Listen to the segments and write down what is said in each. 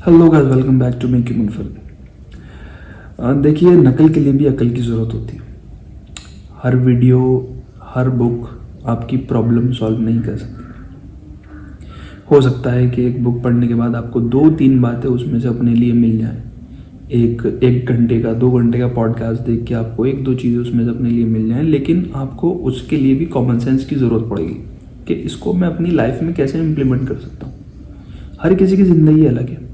Hello guys, welcome back to make human film. देखिए, नकल के लिए भी अकल की ज़रूरत होती है। हर वीडियो, हर बुक आपकी प्रॉब्लम सॉल्व नहीं कर सकती। हो सकता है कि एक बुक पढ़ने के बाद आपको 2-3 बातें उसमें से अपने लिए मिल जाएं। एक घंटे का 2 घंटे का पॉडकास्ट देख के आपको 1-2 चीज़ें उसमें से अपने लिए मिल जाएं, लेकिन आपको उसके लिए भी कॉमन सेंस की ज़रूरत पड़ेगी कि इसको मैं अपनी लाइफ में कैसे इम्प्लीमेंट कर सकता हूँ। हर किसी की ज़िंदगी अलग है।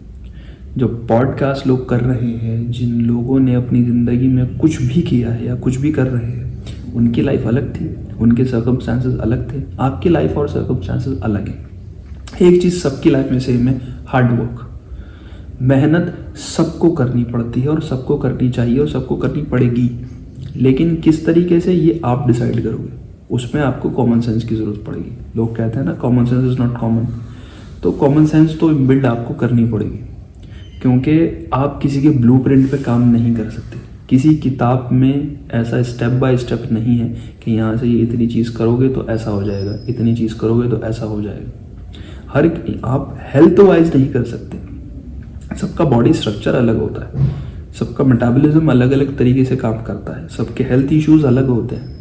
जो पॉडकास्ट लोग कर रहे हैं, जिन लोगों ने अपनी ज़िंदगी में कुछ भी किया है या कुछ भी कर रहे हैं, उनकी लाइफ अलग थी, उनके सर्कमस्टांसेस अलग थे। आपकी लाइफ और सर्कमस्टांसेस अलग है। एक चीज़ सबकी लाइफ में सेम है, हार्ड वर्क। मेहनत सबको करनी पड़ती है और सबको करनी चाहिए और सबको करनी पड़ेगी, लेकिन किस तरीके से ये आप डिसाइड करोगे, उसमें आपको कॉमन सेंस की ज़रूरत पड़ेगी। लोग कहते हैं ना, common sense is not common. तो कॉमन सेंस तो बिल्ड आपको करनी पड़ेगी, क्योंकि आप किसी के ब्लूप्रिंट पे काम नहीं कर सकते। किसी किताब में ऐसा स्टेप बाय स्टेप नहीं है कि यहाँ से ये इतनी चीज़ करोगे तो ऐसा हो जाएगा, इतनी चीज़ करोगे तो ऐसा हो जाएगा। आप हेल्थ वाइज नहीं कर सकते। सबका बॉडी स्ट्रक्चर अलग होता है, सबका मेटाबॉलिज्म अलग अलग तरीके से काम करता है, सबके हेल्थ इश्यूज अलग होते हैं,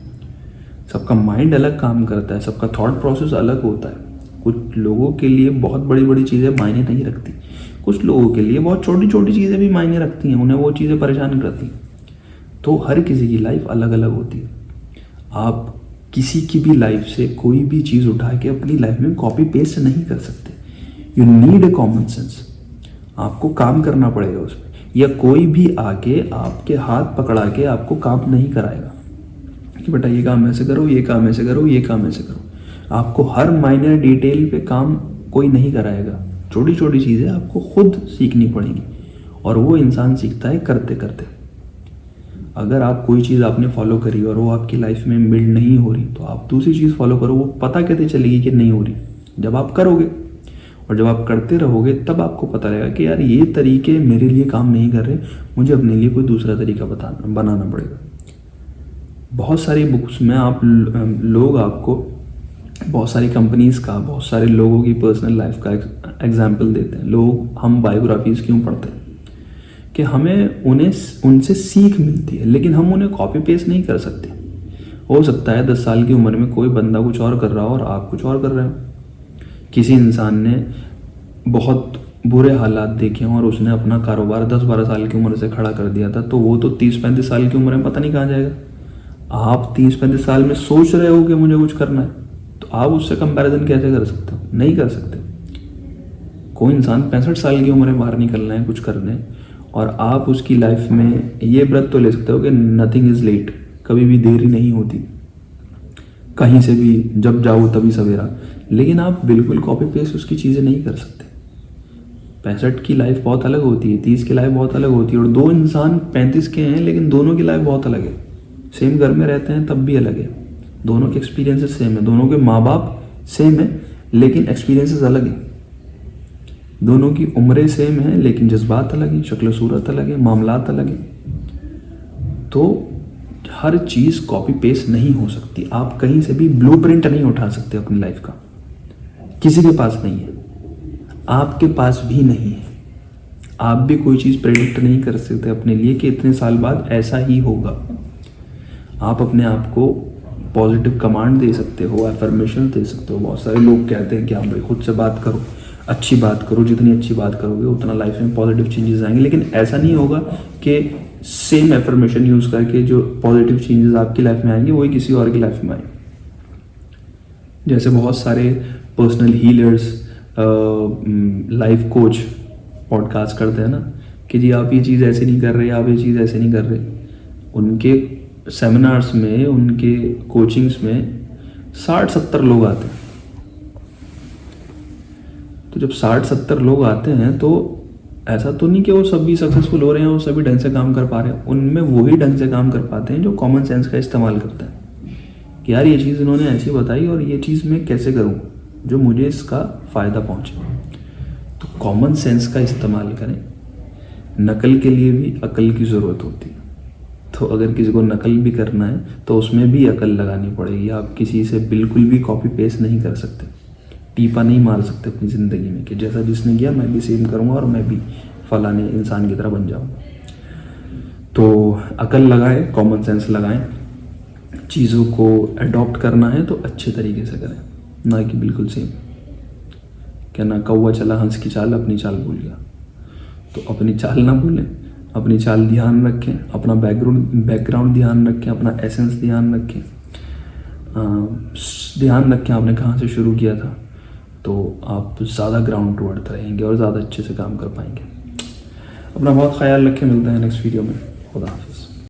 सबका माइंड अलग काम करता है, सबका थॉट प्रोसेस अलग होता है। कुछ लोगों के लिए बहुत बड़ी बड़ी चीज़ें मायने नहीं रखती, कुछ लोगों के लिए बहुत छोटी छोटी चीज़ें भी मायने रखती हैं, उन्हें वो चीज़ें परेशान करती हैं। तो हर किसी की लाइफ अलग अलग होती है। आप किसी की भी लाइफ से कोई भी चीज़ उठा के अपनी लाइफ में कॉपी पेस्ट नहीं कर सकते। You need a common sense. आपको काम करना पड़ेगा उसमें, या कोई भी आके आपके हाथ पकड़ा के आपको काम नहीं कराएगा कि बेटा ये काम ऐसे करो, ये काम ऐसे करो, ये काम ऐसे करो। आपको हर माइनर डिटेल पे काम कोई नहीं कराएगा। छोटी छोटी चीज़ें आपको खुद सीखनी पड़ेंगी, और वो इंसान सीखता है करते करते। अगर आप कोई चीज़ आपने फॉलो करी और वो आपकी लाइफ में बिल्ड नहीं हो रही, तो आप दूसरी चीज़ फॉलो करो। वो पता कैसे चलेगी कि नहीं हो रही? जब आप करोगे, और जब आप करते रहोगे तब आपको पता लगेगा कि यार ये तरीके मेरे लिए काम नहीं कर रहे, मुझे अपने लिए कोई दूसरा तरीका बनाना पड़ेगा। बहुत सारी बुक्स में लोग आपको बहुत सारी कंपनीज का, बहुत सारे लोगों की पर्सनल लाइफ का एग्जाम्पल देते हैं। हम बायोग्राफीज़ क्यों पढ़ते हैं? कि हमें उनसे सीख मिलती है, लेकिन हम उन्हें कॉपी पेस्ट नहीं कर सकते। हो सकता है 10 साल की उम्र में कोई बंदा कुछ और कर रहा हो और आप कुछ और कर रहे हो। किसी इंसान ने बहुत बुरे हालात देखे हों और उसने अपना कारोबार 10-12 साल की उम्र से खड़ा कर दिया था, तो वो तो 30-35 साल की उम्र में पता नहीं कहाँ जाएगा। आप 30-35 साल में सोच रहे हो कि मुझे कुछ करना है, तो आप उससे कंपैरिजन कैसे कर सकते हो? नहीं कर सकते। कोई इंसान 65 साल की उम्र में बाहर निकलना है कुछ करने, और आप उसकी लाइफ में ये व्रत तो ले सकते हो कि नथिंग इज़ लेट, कभी भी देरी नहीं होती, कहीं से भी जब जाओ तभी सवेरा। लेकिन आप बिल्कुल कॉपी पेस्ट उसकी चीज़ें नहीं कर सकते। 65 की लाइफ बहुत अलग होती है, 30 की लाइफ बहुत अलग होती है, और दो इंसान 35 के हैं लेकिन दोनों की लाइफ बहुत अलग है। सेम घर में रहते हैं तब भी अलग है। दोनों के एक्सपीरियंसेस सेम है, दोनों के माँ बाप सेम है लेकिन एक्सपीरियंसेस अलग है। दोनों की उम्रें सेम है लेकिन जज्बात अलग है, शक्ल सूरत अलग है, मामलात अलग है। तो हर चीज़ कॉपी पेस्ट नहीं हो सकती। आप कहीं से भी ब्लूप्रिंट नहीं उठा सकते अपनी लाइफ का। किसी के पास नहीं है, आपके पास भी नहीं है। आप भी कोई चीज़ प्रेडिक्ट नहीं कर सकते अपने लिए कि इतने साल बाद ऐसा ही होगा। आप अपने आप को पॉजिटिव कमांड दे सकते हो, एफर्मेशन दे सकते हो। बहुत सारे लोग कहते हैं कि आप भाई खुद से बात करो, अच्छी बात करो, जितनी अच्छी बात करोगे उतना लाइफ में पॉजिटिव चेंजेस आएंगे। लेकिन ऐसा नहीं होगा कि सेम एफर्मेशन यूज़ करके जो पॉजिटिव चेंजेस आपकी लाइफ में आएंगे वही किसी और की लाइफ में आए। जैसे बहुत सारे personal healers, life coach podcast करते हैं ना कि जी आप ये चीज़ ऐसे नहीं कर रहे, आप ये चीज़ ऐसे नहीं कर रहे। उनके सेमिनार्स में, उनके कोचिंग्स में 60-70 लोग आते हैं। तो जब 60-70 लोग आते हैं तो ऐसा तो नहीं कि वो सभी सक्सेसफुल हो रहे हैं, वो सभी ढंग से काम कर पा रहे हैं। उनमें वही ढंग से काम कर पाते हैं जो कॉमन सेंस का इस्तेमाल करते हैं कि यार ये चीज़ इन्होंने ऐसी बताई और ये चीज़ मैं कैसे करूँ जो मुझे इसका फ़ायदा पहुँचे। तो कॉमन सेंस का इस्तेमाल करें। नकल के लिए भी अकल की ज़रूरत होती है। तो अगर किसी को नकल भी करना है तो उसमें भी अकल लगानी पड़ेगी। आप किसी से बिल्कुल भी कॉपी पेस्ट नहीं कर सकते। टीपा नहीं मार सकते अपनी ज़िंदगी में कि जैसा जिसने किया मैं भी सेम करूँगा और मैं भी फलाने इंसान की तरह बन जाऊँगा। तो अकल लगाएं, कॉमन सेंस लगाएं, चीज़ों को अडॉप्ट करना है तो अच्छे तरीके से करें, ना कि बिल्कुल सेम। क्या ना कौवा चला हंस की चाल, अपनी चाल भूल गया। तो अपनी चाल ना भूलें, अपनी चाल ध्यान रखें, अपना बैकग्राउंड ध्यान रखें, अपना एसेंस ध्यान रखें, ध्यान रखें आपने कहाँ से शुरू किया था, तो आप ज़्यादा ग्राउंड टू अर्थ रहेंगे और ज़्यादा अच्छे से काम कर पाएंगे। अपना बहुत ख्याल रखें, मिलते हैं नेक्स्ट वीडियो में। खुदा हाफिज़।